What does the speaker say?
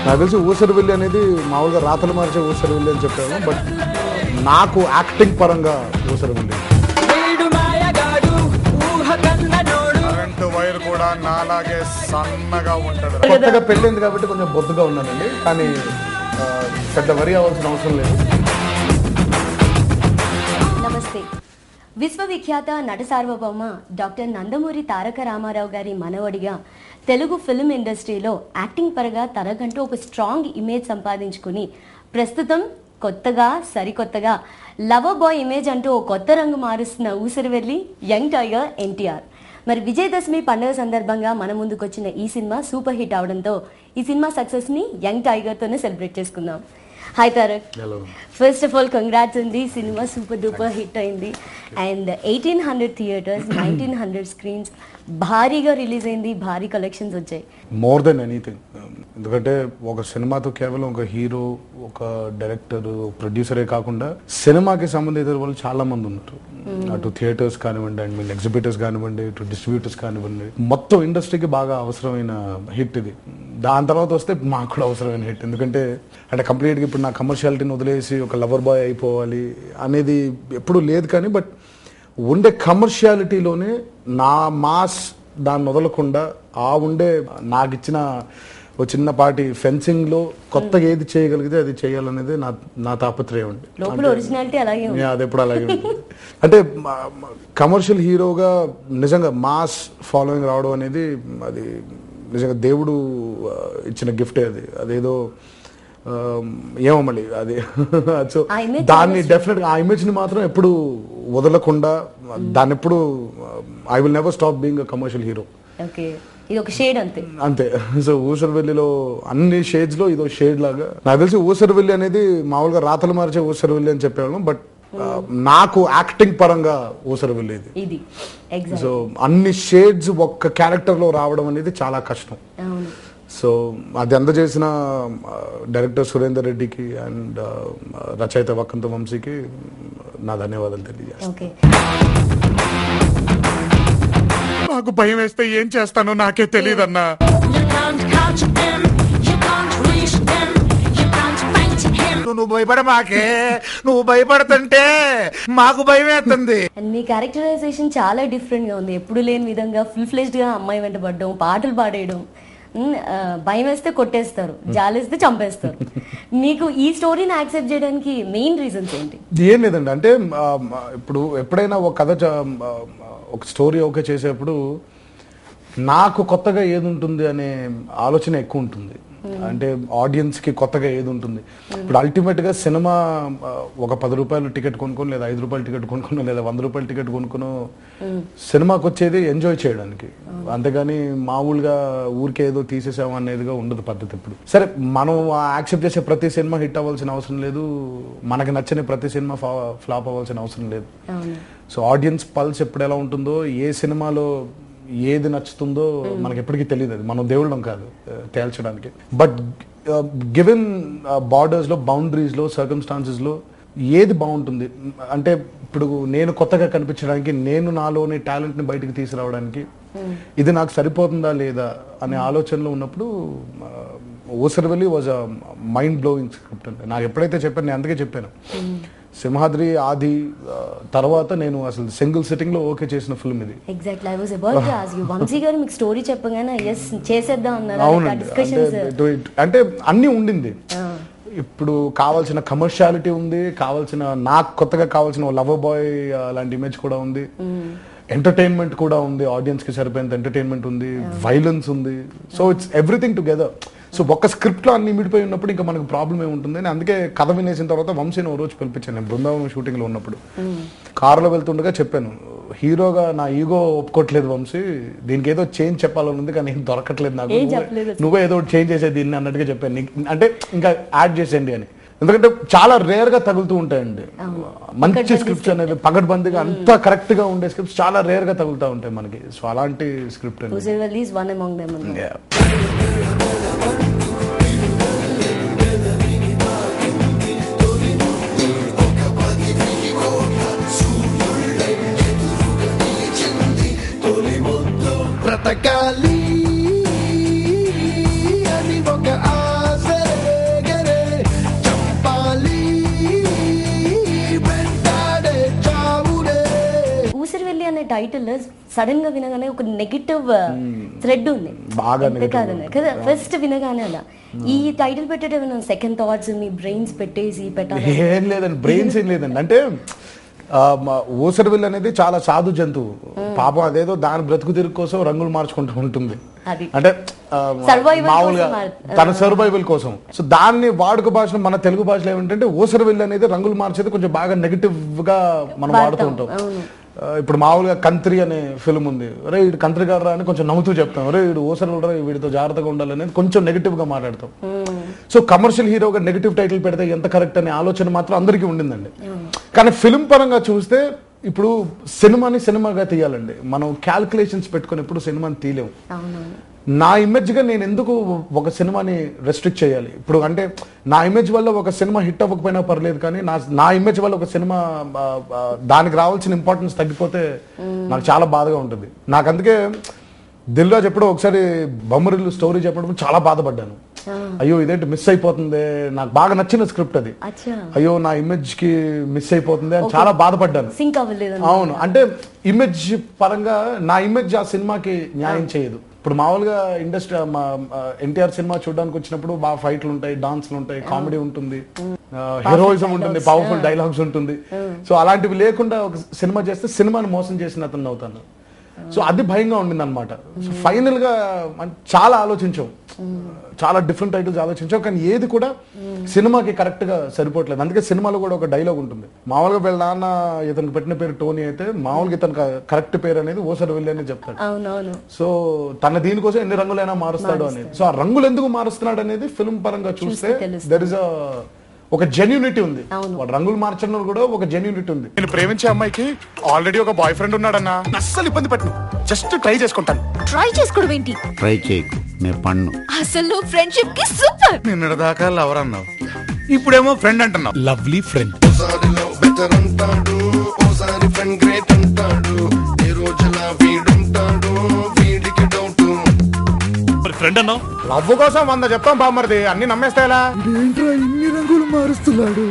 నాకు తెలిసి ఊసరవెల్లి అనేది మామూలుగా రాతలు మార్చే ఊసరవెల్లి అని చెప్పాను, బట్ నాకు యాక్టింగ్ పరంగా ఊసరవెల్లి. కరెంటు వైర్ కూడా నాలాగే సన్నగా ఉంటుంది. కొత్తగా పెళ్ళింది కాబట్టి కొంచెం బొద్దుగా ఉన్నానండి, కానీ పెద్ద వరి అవ్వాల్సిన అవసరం లేదు. నమస్తే. విశ్వవిఖ్యాత నట సార్వభౌమ డాక్టర్ నందమూరి తారక రామారావు గారి మనవడిగా తెలుగు ఫిల్మ్ ఇండస్ట్రీలో యాక్టింగ్ పరంగా తనకంటూ ఒక స్ట్రాంగ్ ఇమేజ్ సంపాదించుకుని ప్రస్తుతం కొత్తగా సరికొత్తగా లవర్ బాయ్ ఇమేజ్ అంటూ ఓ కొత్త రంగు మారుస్తున్న ఊసరవెల్లి యంగ్ టైగర్ ఎన్టీఆర్. మరి విజయదశమి పండుగ సందర్భంగా మన ముందుకు వచ్చిన ఈ సినిమా సూపర్ హిట్ అవడంతో ఈ సినిమా సక్సెస్ ని యంగ్ టైగర్ తోనే సెలబ్రేట్ చేసుకుందాం. Hi Tarak, first of all congrats అండి. సినిమా సూపర్ డూపర్ హిట్ అయింది అండ్ 1800 థియేటర్స్, 1900 స్క్రీన్స్, భారీగా రిలీజ్ అయింది, భారీ కలెక్షన్స్ వచ్చాయి. మోర్ దెన్ ఎనీథింగ్, ఎందుకంటే ఒక సినిమాతో కేవలం ఒక హీరో, ఒక డైరెక్టర్, ప్రొడ్యూసరే కాకుండా సినిమాకి సంబంధించిన వాళ్ళు చాలా మంది ఉన్నారు. అటు థియేటర్స్ కానివ్వండి, అండ్ మీన్ ఎగ్జిబిటర్స్ కానివ్వండి, ఇటు డిస్ట్రిబ్యూటర్స్ కానివ్వండి, మొత్తం ఇండస్ట్రీకి బాగా అవసరమైన హిట్ ఇది. దాని తర్వాత వస్తే మాకు కూడా అవసరమైన హిట్, ఎందుకంటే అంటే కంప్లీట్గా ఇప్పుడు నా కమర్షియాలిటీని వదిలేసి ఒక లవర్ బాయ్ అయిపోవాలి అనేది ఎప్పుడూ లేదు, కానీ బట్ ఉండే కమర్షియాలిటీలోనే నా మాస్ దాన్ని వదలకుండా ఆ ఉండే నాకు ఇచ్చిన ఓ చిన్నపాటి ఫెన్సింగ్ లో కొత్తగా ఏది చేయగలిగితే అది చేయాలనేది నా తాపత్రయం అండి. అది ఎప్పుడు అలాగే ఉంటుంది. అంటే కమర్షియల్ హీరోగా నిజంగా మాస్ ఫాలోయింగ్ రావడం అనేది అది నిజంగా దేవుడు ఇచ్చిన గిఫ్టే. అదేదో ఏమో మళ్ళీ అది. సో దాన్ని డెఫినెట్ గా ఆ ఇమేజ్ ని మాత్రం ఎప్పుడు వదలకుండా దాన్ని ఎప్పుడు I will never stop being a commercial hero. ఇది ఒక షేడ్ అంతే అంతే. సో ఊసరవెల్లిలో అన్ని షేడ్స్ లో ఇదో షేడ్ లాగా. నాకు తెలిసి ఊసరవెల్లి అనేది మామూలుగా రాతలు మార్చే ఊసరవెల్లి అని చెప్పేవాళ్ళం, బట్ నాకు యాక్టింగ్ పరంగా ఊసరవెల్లి ఇది. సో అన్ని షేడ్స్ ఒక్క క్యారెక్టర్ లో రావడం అనేది చాలా కష్టం. సో అది అందజేసిన డైరెక్టర్ సురేందర్ రెడ్డికి అండ్ రచయిత వక్కంత వంశీకి నా ధన్యవాదాలు తెలియజేస్తాను. నాకు భయం వేస్తే ఏం చేస్తానో నాకే తెలియదన్నా. నువ్వు భయపడమాకే, నువ్వు భయపడుతుంటే మాకు భయం వేస్తుంది. మీ క్యారెక్టరైజేషన్ చాలా డిఫరెంట్ గా ఉంది. ఎప్పుడు లేని విధంగా ఫుల్ ఫ్లెజ్డ్ గా అమ్మాయి వెంట పడడం, పాటలు పాడేయడం, భయం వేస్తే కొట్టేస్తారు, జాలేస్తే చంపేస్తారు. మీకు ఈ స్టోరీని యాక్సెప్ట్ చేయడానికి మెయిన్ రీజన్స్ ఏంటి? ఏం లేదండి, అంటే ఇప్పుడు ఎప్పుడైనా ఒక కథ ఒక స్టోరీ ఓకే చేసేప్పుడు నాకు కొత్తగా ఏది ఉంటుంది అనే ఆలోచన ఎక్కువ ఉంటుంది. అంటే ఆడియన్స్ కి కొత్తగా ఏది ఉంటుంది. ఇప్పుడు అల్టిమేట్ గా సినిమా ఒక 10 రూపాయలు టికెట్ కొనుక్కొని, లేదా 5 రూపాయలు టికెట్ కొనుక్కునో, లేదా 100 రూపాయలు టికెట్ కొనుక్కునో సినిమాకి వచ్చేది ఎంజాయ్ చేయడానికి, అంతేగాని మామూలుగా ఊరికే ఏదో తీసేసాం అనేదిగా ఉండదు పద్ధతి. ఇప్పుడు సరే మనం యాక్సెప్ట్ చేసే ప్రతి సినిమా హిట్ అవ్వాల్సిన అవసరం లేదు, మనకి నచ్చని ప్రతి సినిమా ఫ్లాప్ అవ్వాల్సిన అవసరం లేదు. సో ఆడియన్స్ పల్స్ ఎప్పుడు ఎలా ఉంటుందో, ఏ సినిమాలో ఏది నచ్చుతుందో మనకి ఎప్పటికీ తెలియదు. అది మనం దేవుళ్ళం కాదు తేల్చడానికి. బట్ గివెన్ బార్డర్స్ లో, బౌండరీస్ లో, సర్కమ్స్టాన్సెస్ లో ఏది బాగుంటుంది అంటే, ఇప్పుడు నేను కొత్తగా కనిపించడానికి, నేను నాలోని టాలెంట్ ని బయటకు తీసుకురావడానికి ఇది నాకు సరిపోతుందా లేదా అనే ఆలోచనలో ఉన్నప్పుడు Oosaravelli was a mind blowing script అంటే నాకు ఎప్పుడైతే చెప్పాను, నేను అందుకే చెప్పాను. సింహాద్రి ఆది తర్వాత నేను అసలు సింగిల్ సిట్టింగ్ లో ఓకే చేసిన ఫిల్మ్ ఇది. Exactly, I was about to ask you. Vamshi గారు మీకు స్టోరీ చెప్పగానే yes చేసేద్దాం అన్నారు. అవునండి, అంటే అన్నీ ఉండింది. ఇప్పుడు కావాల్సిన కమర్షియాలిటీ ఉంది, కావాల్సిన నాకు కొత్తగా కావాల్సిన లవర్ బాయ్ లాంటి ఇమేజ్ కూడా ఉంది, ఎంటర్టైన్మెంట్ కూడా ఉంది, ఆడియన్స్ కి సరిపోయేంత ఎంటర్టైన్మెంట్ ఉంది, వైలెన్స్ ఉంది. So it's everything together. So ఒక్క స్క్రిప్ట్ లో అన్ని మిడిపోయి ఉన్నప్పుడు ఇంకా మనకు ప్రాబ్లం ఏముంటుంది అని అందుకే కథ వినేసిన తర్వాత వంశీని ఓ రోజు పిలిపించాను. నేను బృందావనం షూటింగ్ లో ఉన్నప్పుడు కారులో వెళ్తుండగా చెప్పాను, హీరోగా నా ఈగో ఒప్పుకోవట్లేదు వంశీ, దీనికి ఏదో చేంజ్ చెప్పాలని ఉంది కానీ దొరకట్లేదు నాకు, నువ్వే ఏదో చేంజ్ చేసే దీన్ని అన్నట్టుగా చెప్పాను. అంటే ఇంకా యాడ్ చేసేయండి అని, ఎందుకంటే చాలా రేర్ గా తగులుతూ ఉంటాయండి మంచి స్క్రిప్ట్స్ అనేది, పగడ్బందీగా అంతా కరెక్ట్ గా ఉండే స్క్రిప్ట్స్ చాలా రేర్ గా తగులుతూ ఉంటాయి మనకి. సో అలాంటి స్క్రిప్ట్ బ్రతకాలి అని ఒక ఆశ టైటిల్ సడన్ గా వినగానే ఒక నెగిటివ్ థ్రెడ్ ఉంది బాగా కదా ఫస్ట్ వినగానే అలా. ఈ టైటిల్ పెట్టేటప్పుడు సెకండ్ థాట్స్ మీ బ్రెయిన్స్ పెట్టేసి పెట్టాలి ఏం లేదండి, బ్రెయిన్స్ ఏం లేదండి. అంటే ఊసరవిల్ అనేది చాలా సాధు జంతువు పాపం, అదేదో దాని బ్రతుకు తిరుగు కోసం రంగులు మార్చుకుంటూ ఉంటుంది. అంటే మామూలుగా తన సర్వైవల్ కోసం. సో దాన్ని వాడుక భాషలో మన తెలుగు భాషలో ఏమిటంటే ఊసరవిల్ అనేది రంగులు మార్చేది కొంచెం బాగా నెగిటివ్ గా మనం వాడుతూ ఉంటాం. ఇప్పుడు మామూలుగా కంత్రి అనే ఫిల్మ్ ఉంది, రే వీడు కంత్రి గారు అని కొంచెం నవ్వుతూ చెప్తాం, రే వీడు ఊసరవిల్ రా వీడితో జాగ్రత్తగా ఉండాలనేది కొంచెం నెగిటివ్ గా మాట్లాడతాం. సో కమర్షియల్ హీరోగా నెగిటివ్ టైటిల్ పెడితే ఎంత కరెక్ట్ అనే ఆలోచన మాత్రం అందరికీ ఉండిందండి. కానీ ఫిల్మ్ పరంగా చూస్తే ఇప్పుడు సినిమాని సినిమాగా తీయాలండి, మనం క్యాల్కులేషన్స్ పెట్టుకుని ఎప్పుడు సినిమాని తీయలేము. నా ఇమేజ్ గా నేను ఎందుకు ఒక సినిమాని రెస్ట్రిక్ట్ చేయాలి? ఇప్పుడు అంటే నా ఇమేజ్ వల్ల ఒక సినిమా హిట్ అవ్వకపోయినా పర్లేదు, కానీ నా ఇమేజ్ వల్ల ఒక సినిమా దానికి రావాల్సిన ఇంపార్టెన్స్ తగ్గిపోతే నాకు చాలా బాధగా ఉంటుంది. నాకు అందుకే దిల్ రాజు ఎప్పుడో ఒకసారి బొమ్మరిల్లు స్టోరీ చెప్పడం చాలా బాధపడ్డాను. అయ్యో ఇదేంటి మిస్ అయిపోతుంది, నాకు బాగా నచ్చిన స్క్రిప్ట్ అది, అయ్యో నా ఇమేజ్ కి మిస్ అయిపోతుంది అని చాలా బాధపడ్డాను. అవును, అంటే ఇమేజ్ పరంగా నా ఇమేజ్ ఆ సినిమాకి న్యాయం చేయదు. ఇప్పుడు మామూలుగా ఇండస్ట్రీ ఎన్టీఆర్ సినిమా చూడడానికి వచ్చినప్పుడు బాగా ఫైట్లు ఉంటాయి, డాన్స్లు ఉంటాయి, కామెడీ ఉంటుంది, హీరోయిజం ఉంటుంది, పవర్ఫుల్ డైలాగ్స్ ఉంటుంది. సో అలాంటివి లేకుండా ఒక సినిమా చేస్తే సినిమాని మోసం చేసిన అతను అవుతాను. సో అది భయంగా ఉండింది అనమాట. సో ఫైనల్ గా చాలా ఆలోచించాం, చాలా డిఫరెంట్ టైటిల్స్ ఆలోచించాం, కానీ ఏది కూడా సినిమాకి కరెక్ట్ గా సరిపోవట్లేదు. అందుకే సినిమాలో కూడా ఒక డైలాగ్ ఉంటుంది, మామూలుగా వీళ్ళ నాన్న ఇతనికి పెట్టిన పేరు టోనీ అయితే మామూలుగా ఇతను కరెక్ట్ పేరు అనేది ఊసరవిల్లి అని చెప్తాడు. సో తన దీనికోసం ఎన్ని రంగులైనా మారుస్తాడు అనేది. సో ఆ రంగులు ఎందుకు మారుస్తున్నాడు అనేది ఫిల్మ్ పరంగా చూస్తే దెర్ ఇస్ ఒక జెన్యూనిటీ ఉంది. వాడు రంగులు మార్చడం కూడా ఒక జెన్యూనిటీ ఉంది. నేను ప్రేమించే అమ్మాయికి ఆల్రెడీ ఒక బాయ్ ఫ్రెండ్ ఉన్నాడన్నా, అస్సలు ఇబ్బంది పెట్టను, జస్ట్ ట్రై చేసుకుంటాను. ట్రై చేసుకోవడం ఏంటి? ట్రై చేయకు, నేను పన్ను. అసలు ఫ్రెండ్షిప్ కి సూపర్. నిన్న దాకా లవర్ అన్నావు, ఇప్పుడేమో ఫ్రెండ్ అంటున్నావు. Lovely friend. ఫ్రెండ్ అన్నావు, లవ్ కోసం 100 చెప్తాం బామ్మర్ది, అన్ని నమ్మేస్తాయలా? ఇన్ని రంగులు మారుస్తున్నాడు.